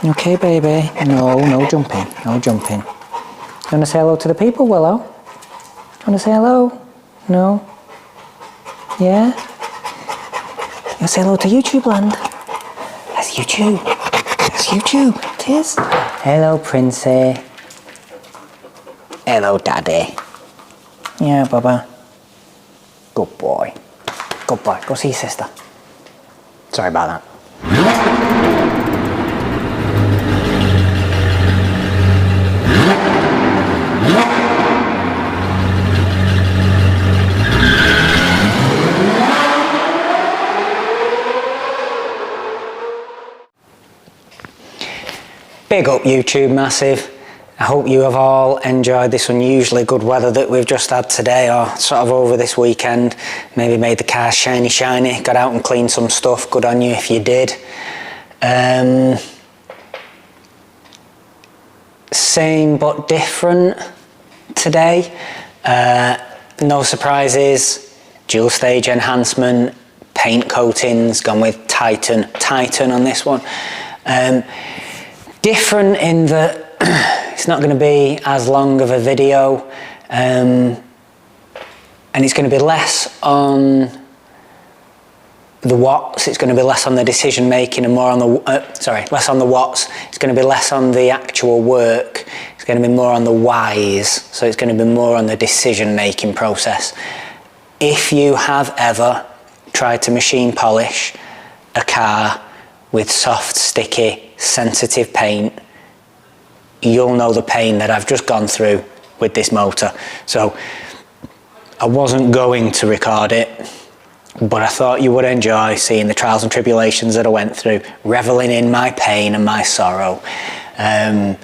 Okay, baby. No jumping. No jumping. You want to say hello to the people, Willow? You want to say hello? No? Yeah? You want to say hello to YouTube land? That's YouTube. That's YouTube. It is. Hello, Princey. Hello, Daddy. Yeah, Baba. Good boy. Good boy. Go see your sister. Sorry about that. Big up YouTube Massive. I hope you have all enjoyed this unusually good weather that we've just had today, or sort of over this weekend. Maybe made the car shiny, got out and cleaned some stuff. Good on you if you did. Same but different today. No surprises. Dual stage enhancement, paint coatings, gone with Titan on this one. Different in that it's not going to be as long of a video, and it's going to be less on the what's, it's going to be less on the decision making and more on the, less on the what's, it's going to be less on the actual work, it's going to be more on the whys, so it's going to be more on the decision making process. If you have ever tried to machine polish a car with soft, sticky, sensitive paint, you'll know the pain that I've just gone through with this motor. So I wasn't going to record it, but I thought you would enjoy seeing the trials and tribulations that I went through, reveling in my pain and my sorrow, and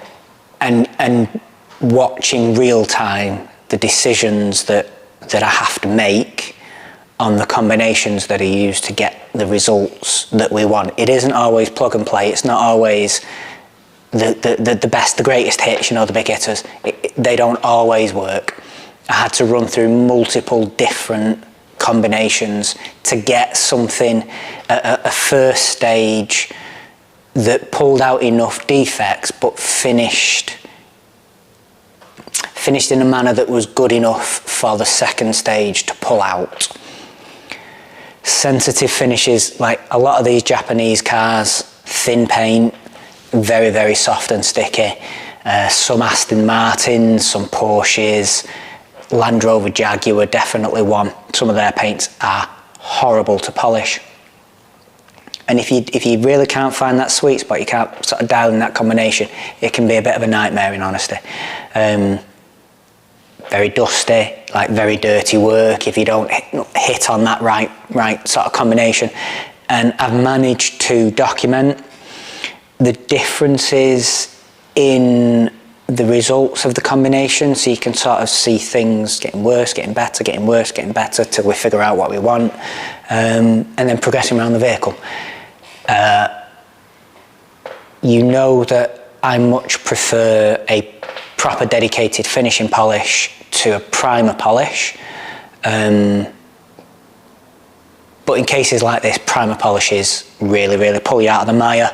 watching real time the decisions that I have to make on the combinations that are used to get the results that we want. It isn't always plug and play. It's not always the best, the greatest hits, you know, the big hitters. They don't always work. I had to run through multiple different combinations to get something, a first stage that pulled out enough defects but finished in a manner that was good enough for the second stage to pull out. Sensitive finishes, like a lot of these Japanese cars, thin paint, very, very soft and sticky. Some Aston Martins, some Porsches, Land Rover Jaguar, definitely one. Some of their paints are horrible to polish. And if you really can't find that sweet spot, you can't sort of dial in that combination, it can be a bit of a nightmare in honesty. Very dusty, like very dirty work if you don't hit on that right sort of combination. And I've managed to document the differences in the results of the combination, so you can sort of see things getting worse, getting better, getting worse, getting better, till we figure out what we want, and then progressing around the vehicle. You know that I much prefer a proper dedicated finishing polish to a primer polish, but in cases like this, primer polishes really pull you out of the mire,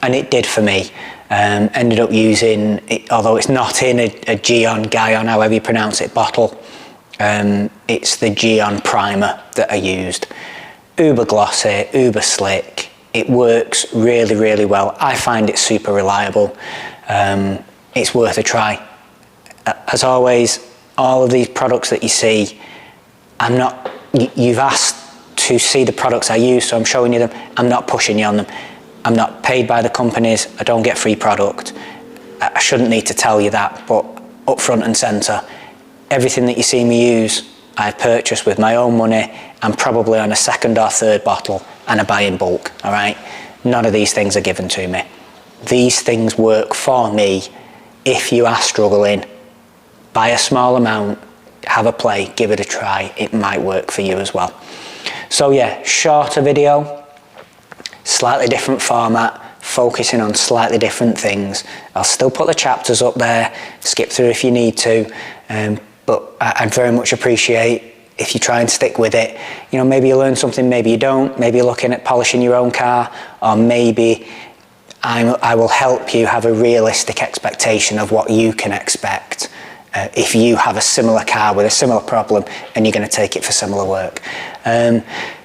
and it did for me. Ended up using it, although it's not in a Geon, however you pronounce it, bottle, it's the Geon primer that I used. Uber glossy, uber slick, it works really well. I find it super reliable. It's worth a try. As always, all of these products that you see, you've asked to see the products I use, so I'm showing you them. I'm not pushing you on them. I'm not paid by the companies. I don't get free product. I shouldn't need to tell you that, but up front and centre, everything that you see me use, I've purchased with my own money and probably on a second or third bottle, and I buy in bulk, all right? None of these things are given to me. These things work for me. If you are struggling, buy a small amount, have a play, give it a try. It might work for you as well. So yeah, shorter video, slightly different format, focusing on slightly different things. I'll still put the chapters up there, skip through if you need to, but I'd very much appreciate if you try and stick with it. You know, maybe you learn something, maybe you don't, maybe you're looking at polishing your own car, or maybe I will help you have a realistic expectation of what you can expect if you have a similar car with a similar problem and you're going to take it for similar work.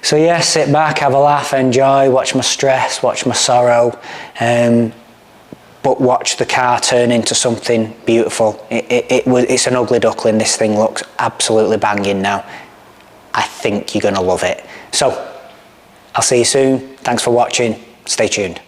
So yeah, sit back, have a laugh, enjoy, watch my stress, watch my sorrow, but watch the car turn into something beautiful. It's an ugly duckling. This thing looks absolutely banging now. I think you're going to love it. So I'll see you soon. Thanks for watching. Stay tuned.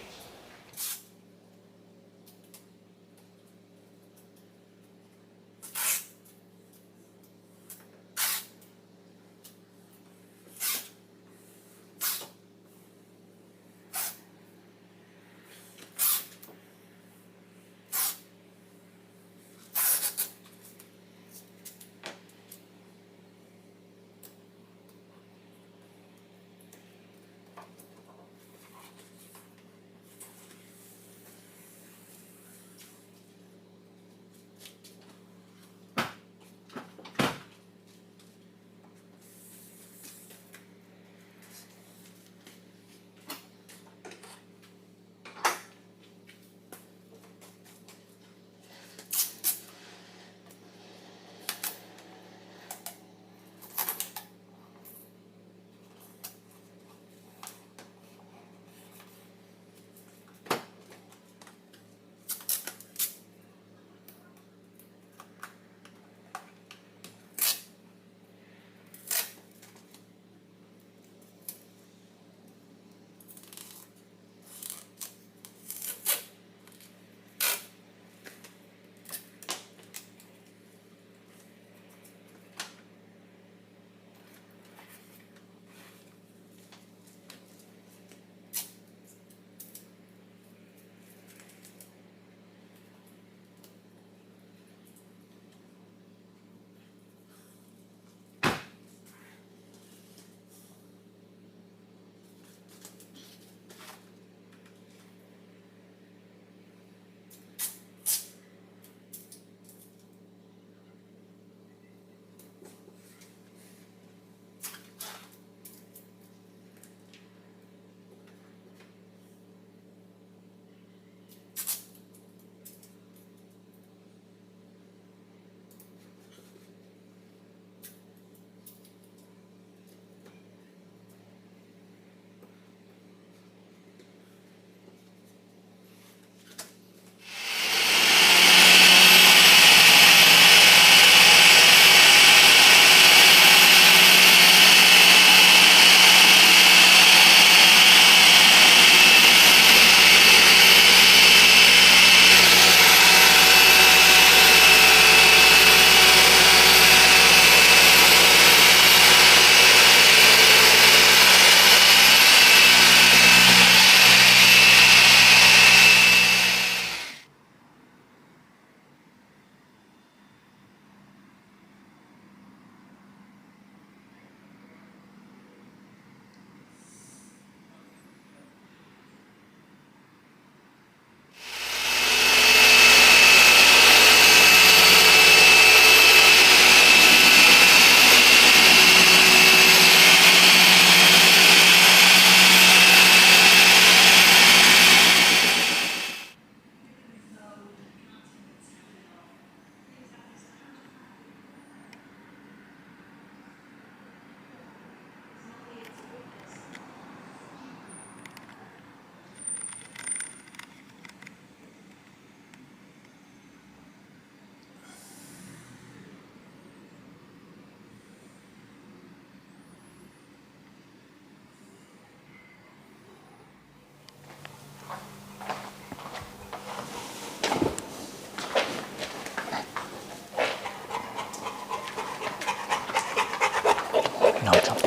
No jump,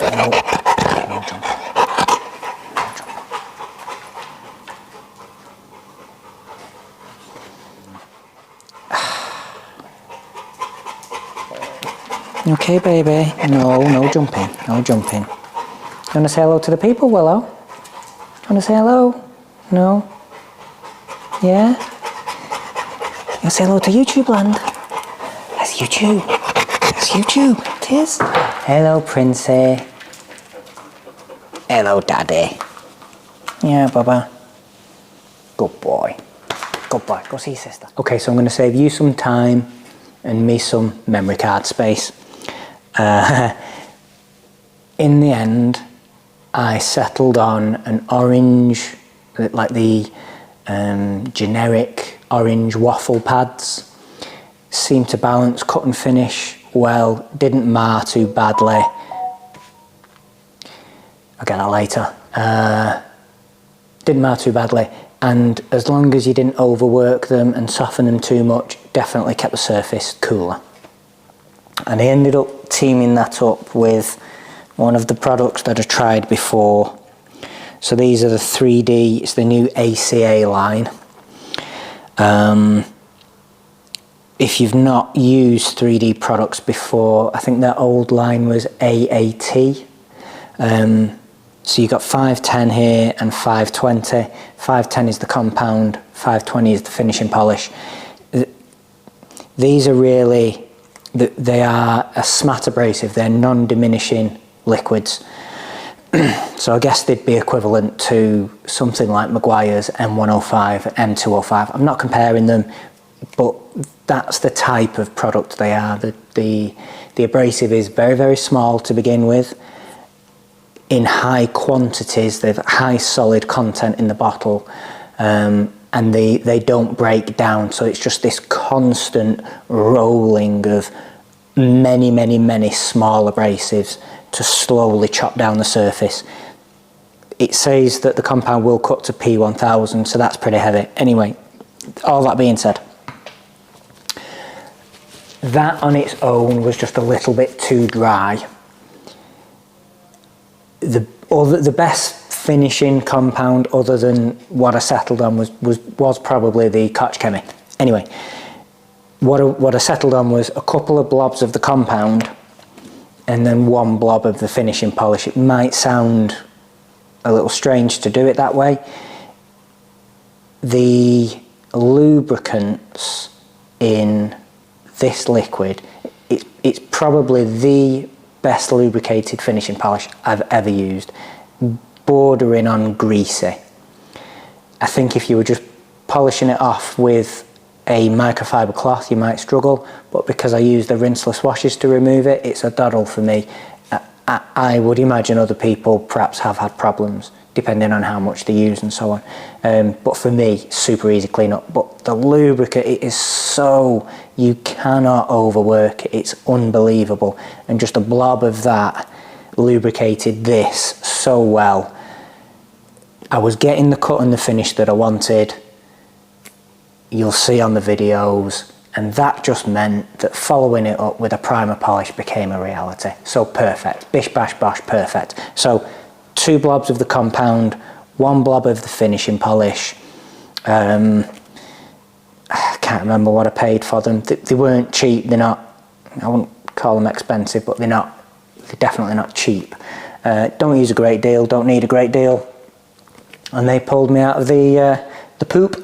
no jump. Okay, baby. No jumping. No jumping. You want to say hello to the people, Willow? You want to say hello? No? Yeah? You want to say hello to YouTube land? That's YouTube. That's YouTube. It is. Hello, Princey. Hello, Daddy. Yeah, Baba. Good boy. Good boy. Go see your sister. Okay, so I'm going to save you some time and me some memory card space. In the end, I settled on an orange, like the generic orange waffle pads. Seemed to balance cut and finish well, didn't mar too badly. I'll get that later. Didn't mar too badly, and as long as you didn't overwork them and soften them too much, definitely kept the surface cooler. And I ended up teaming that up with one of the products that I tried before. So these are the 3D, it's the new ACA line. If you've not used 3D products before, I think their old line was AAT. So you've got 510 here and 520. 510 is the compound, 520 is the finishing polish. These are really, they are a smat abrasive, they're non-diminishing liquids. So I guess they'd be equivalent to something like Maguire's M105 and M205. I'm not comparing them, but that's the type of product they are. The abrasive is very, very small to begin with. In high quantities, they've high solid content in the bottle, and they don't break down. So it's just this constant rolling of many, many, many small abrasives to slowly chop down the surface. It says that the compound will cut to P1000, so that's pretty heavy. Anyway, all that being said, that on its own was just a little bit too dry. The best finishing compound other than what I settled on was probably the Koch Chemie. Anyway, what I settled on was a couple of blobs of the compound and then one blob of the finishing polish. It might sound a little strange to do it that way. The lubricants in this liquid, it's probably the best lubricated finishing polish I've ever used, bordering on greasy. I think if you were just polishing it off with a microfiber cloth you might struggle, but because I use the rinseless washes to remove it, it's a doddle for me. I would imagine other people perhaps have had problems depending on how much they use and so on, but for me, super easy clean up. But the lubricant, it is so, you cannot overwork it, it's unbelievable, and just a blob of that lubricated this so well. I was getting the cut and the finish that I wanted, you'll see on the videos, and that just meant that following it up with a primer polish became a reality. So perfect, bish bash bosh, perfect. So 2 blobs of the compound, 1 blob of the finishing polish. I can't remember what I paid for them. They weren't cheap, they're not, I wouldn't call them expensive, but they're definitely not cheap. Don't use a great deal, don't need a great deal. And they pulled me out of the poop.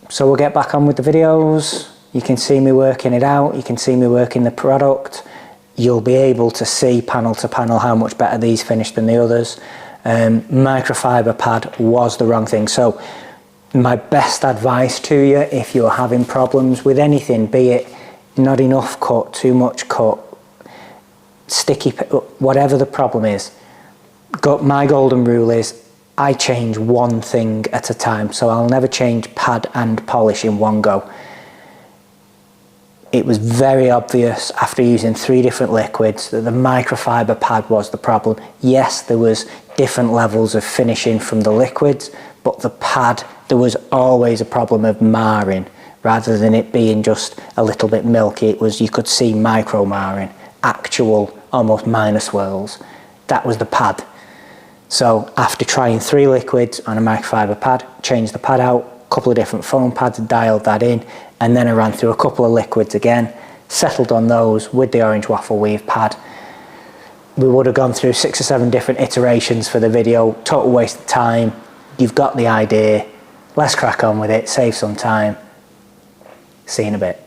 So we'll get back on with the videos. You can see me working it out, you can see me working the product. You'll be able to see panel to panel how much better these finish than the others. Microfiber pad was the wrong thing. So my best advice to you, if you're having problems with anything, be it not enough cut, too much cut, sticky, whatever the problem is, my golden rule is I change one thing at a time. So I'll never change pad and polish in one go. It was very obvious after using 3 different liquids that the microfiber pad was the problem. Yes, there was different levels of finishing from the liquids, but the pad, there was always a problem of marring rather than it being just a little bit milky. It was, you could see micro marring, actual almost minor swirls. That was the pad. So after trying 3 liquids on a microfiber pad, changed the pad out, a couple of different foam pads, dialed that in, and then I ran through a couple of liquids again, settled on those with the orange waffle weave pad. We would have gone through 6 or 7 different iterations for the video, total waste of time. You've got the idea, let's crack on with it, save some time. See you in a bit.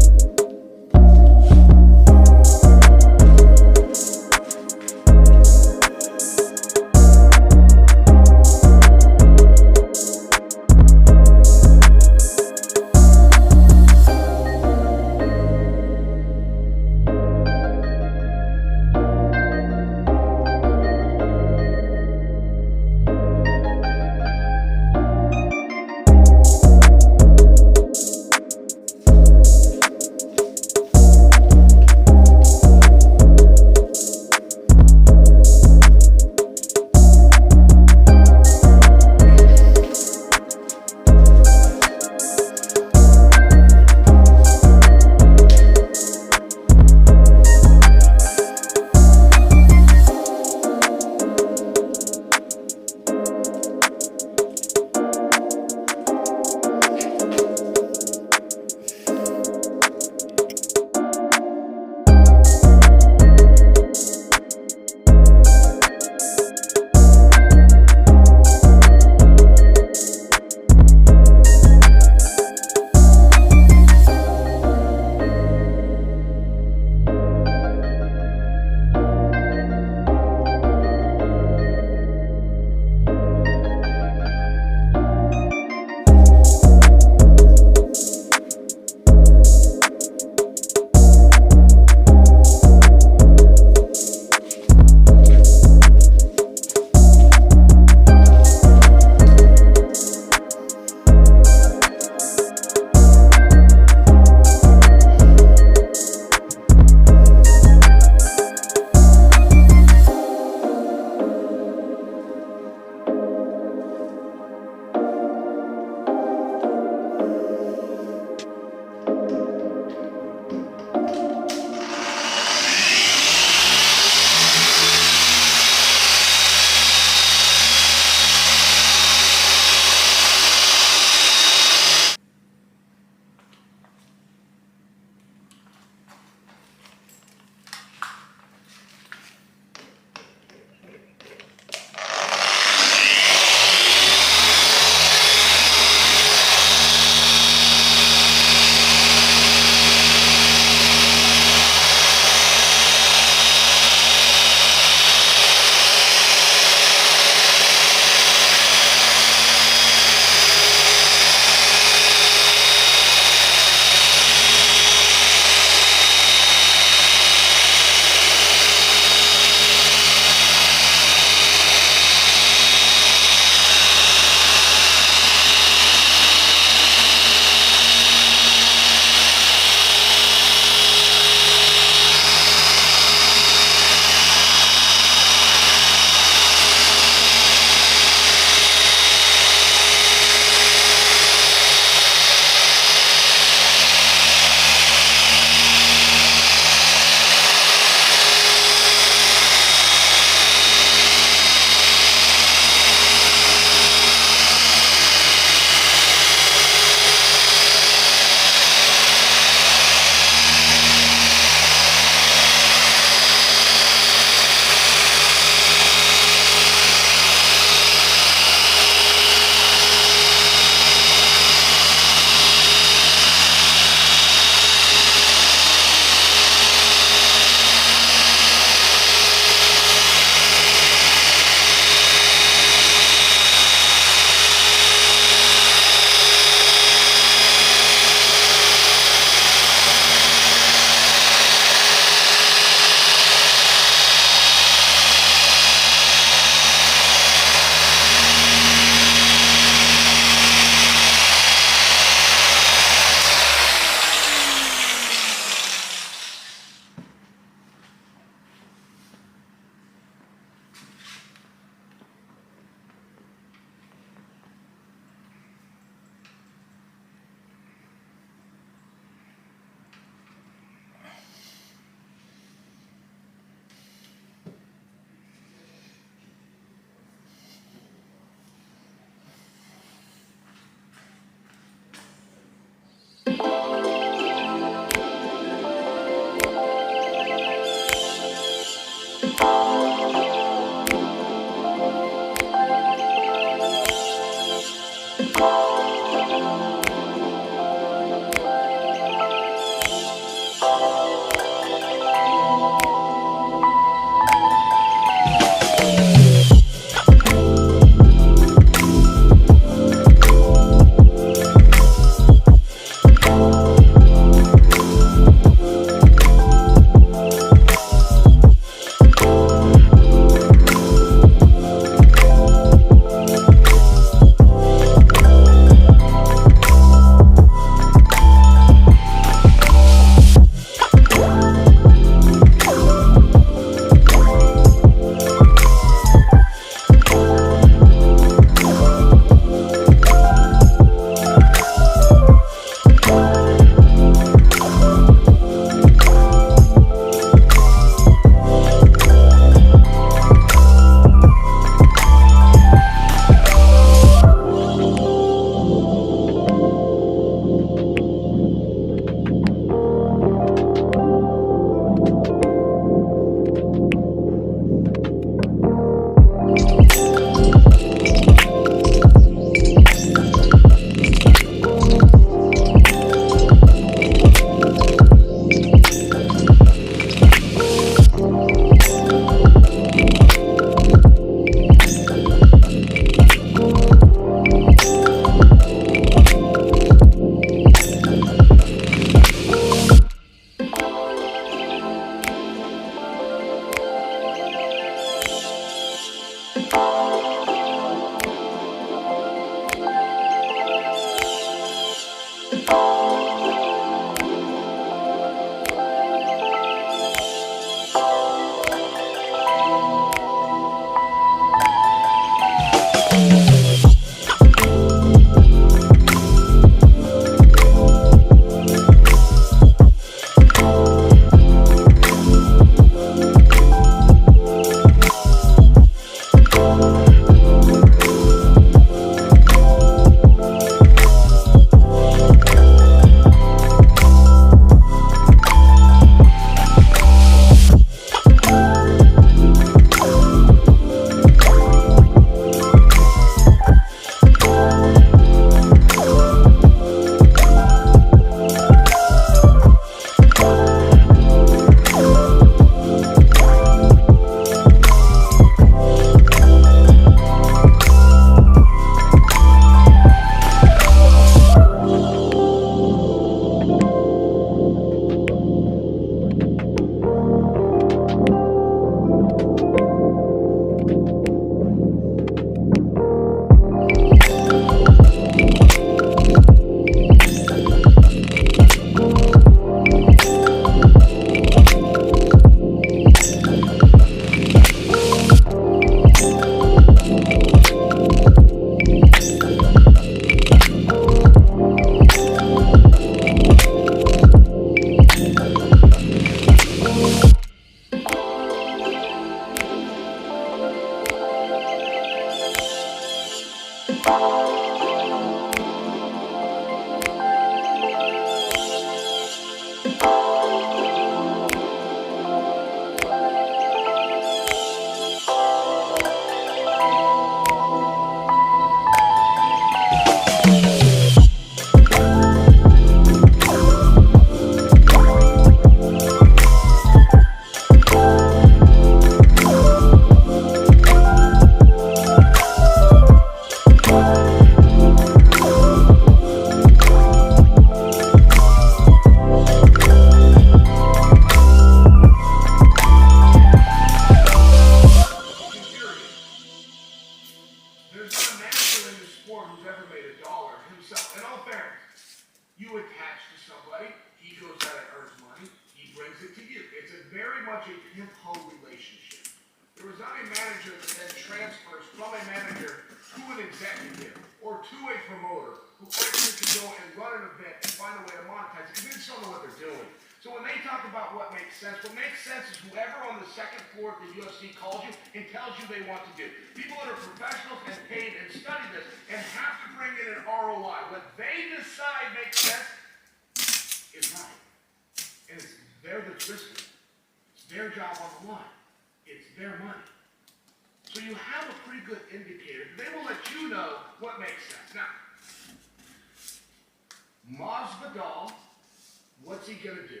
What's he going to do?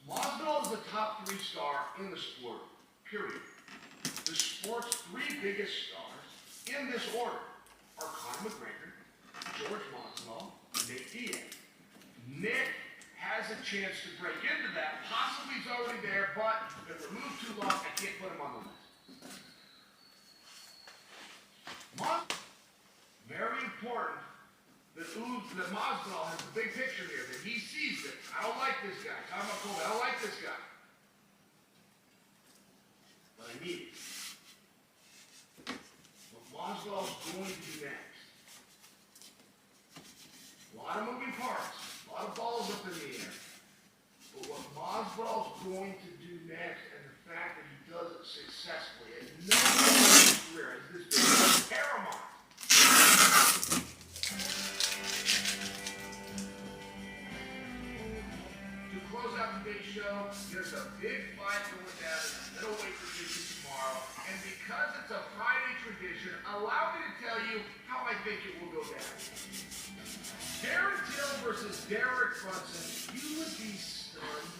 Masvidal is the top 3 star in the sport, period. The sport's 3 biggest stars, in this order, are Conor McGregor, George Masvidal, Nick Diaz. Nick has a chance to break into that. Possibly he's already there, but if it removed too long, I can't put him on the list. Very important that Masvidal has a big picture here, that he sees it. I don't like this guy. I don't like this guy. But I need it. What Masvidal's going to do next. A lot of moving parts. A lot of balls up in the air. But what Masvidal's going to do next, and the fact that he does it successfully at no point in his career, is this big paramount. Show, there's a big fight going down in the middleweight division tomorrow, and because it's a Friday tradition, allow me to tell you how I think it will go down. Darren Till versus Derek Brunson. You would be stunned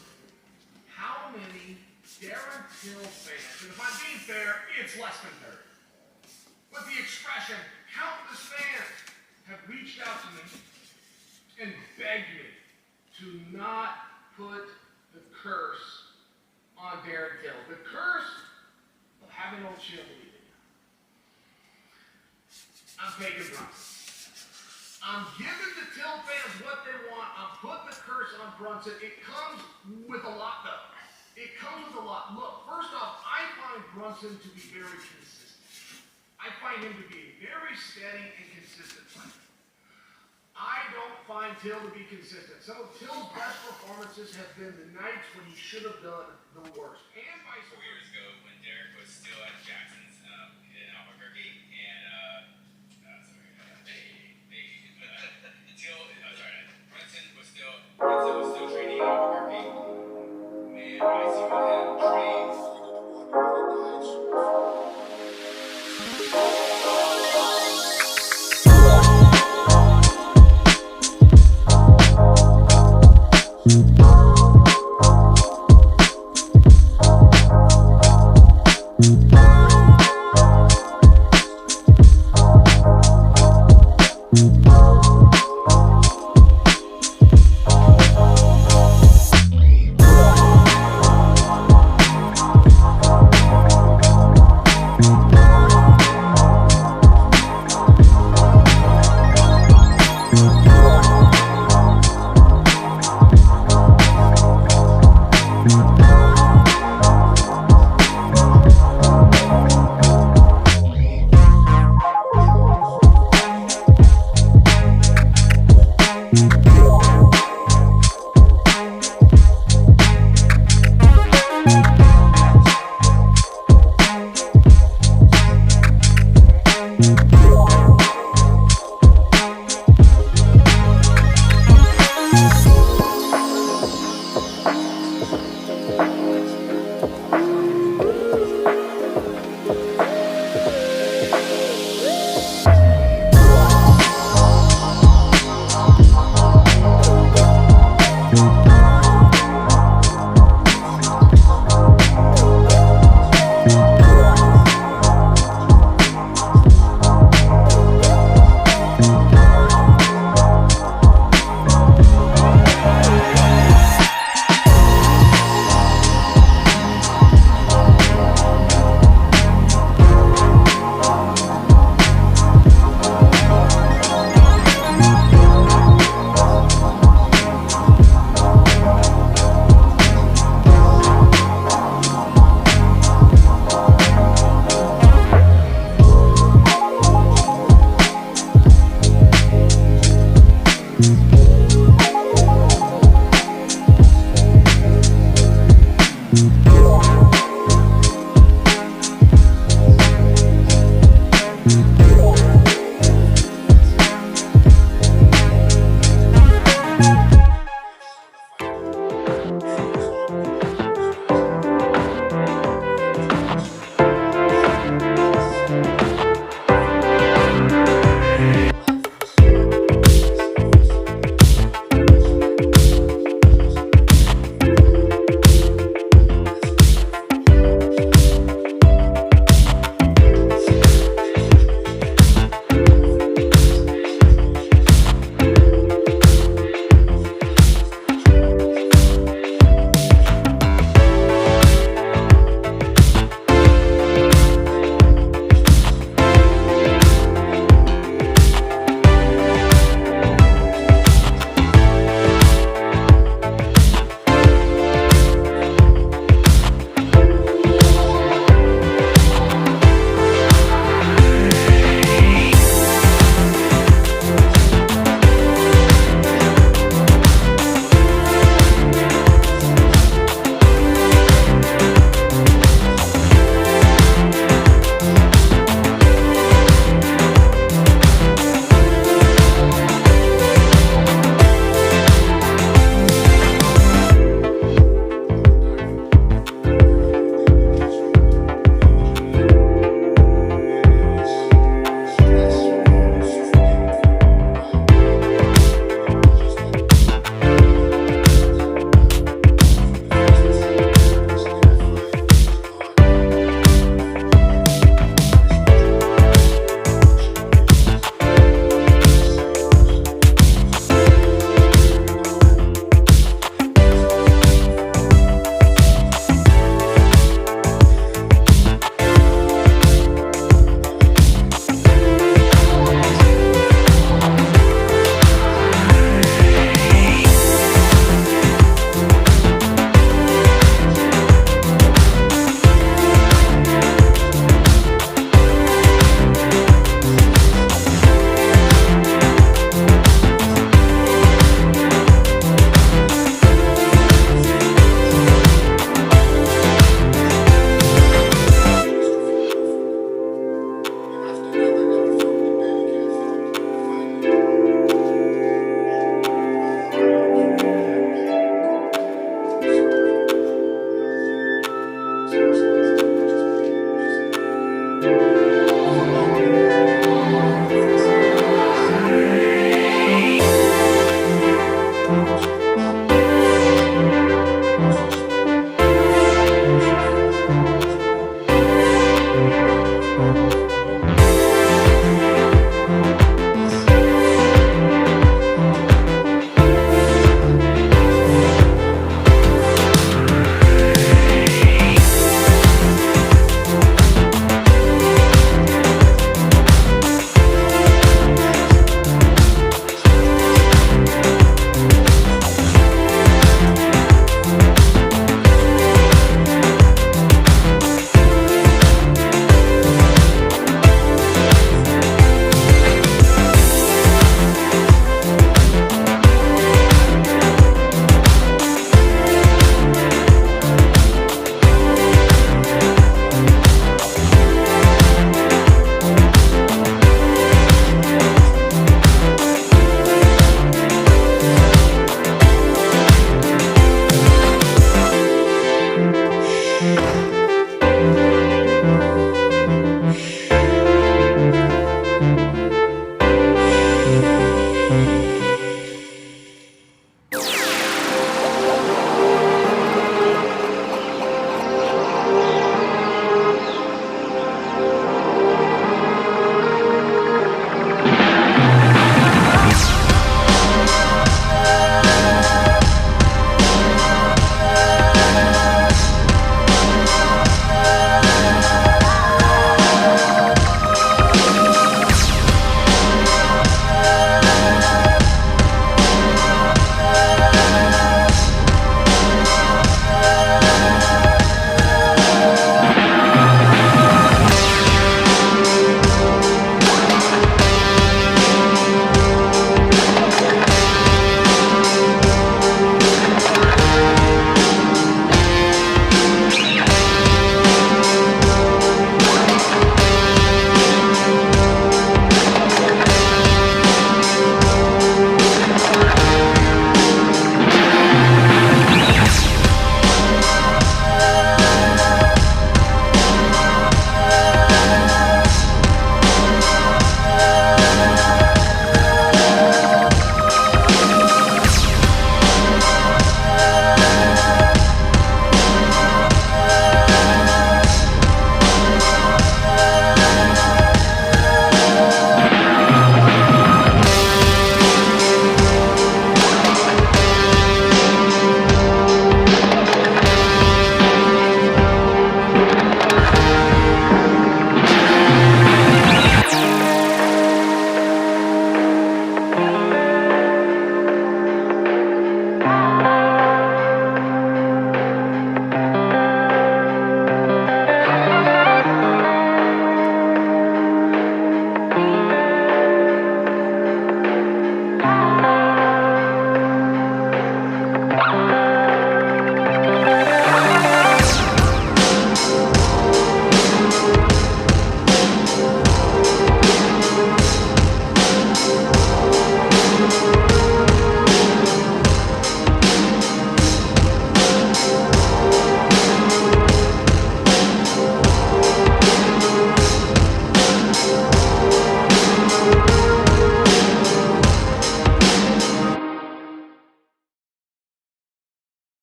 how many Darren Till fans, and if I'm being fair, it's less than 30. With the expression, countless fans have reached out to me and begged me to not put the curse on Darren Till. The curse of having old Chill believe in you. I'm taking Brunson. I'm giving the Till fans what they want. I'm putting the curse on Brunson. It comes with a lot, though. It comes with a lot. Look, first off, I find Brunson to be very consistent. I find him to be a very steady and consistent fighter. I don't find Till to be consistent. Some of Till's best performances have been the nights when he should have done the worst. And vice versa. 4 years ago, when Derek was still at Jackson's in Albuquerque, and Brunson was still training in Albuquerque. Man, I see him train. Thank you.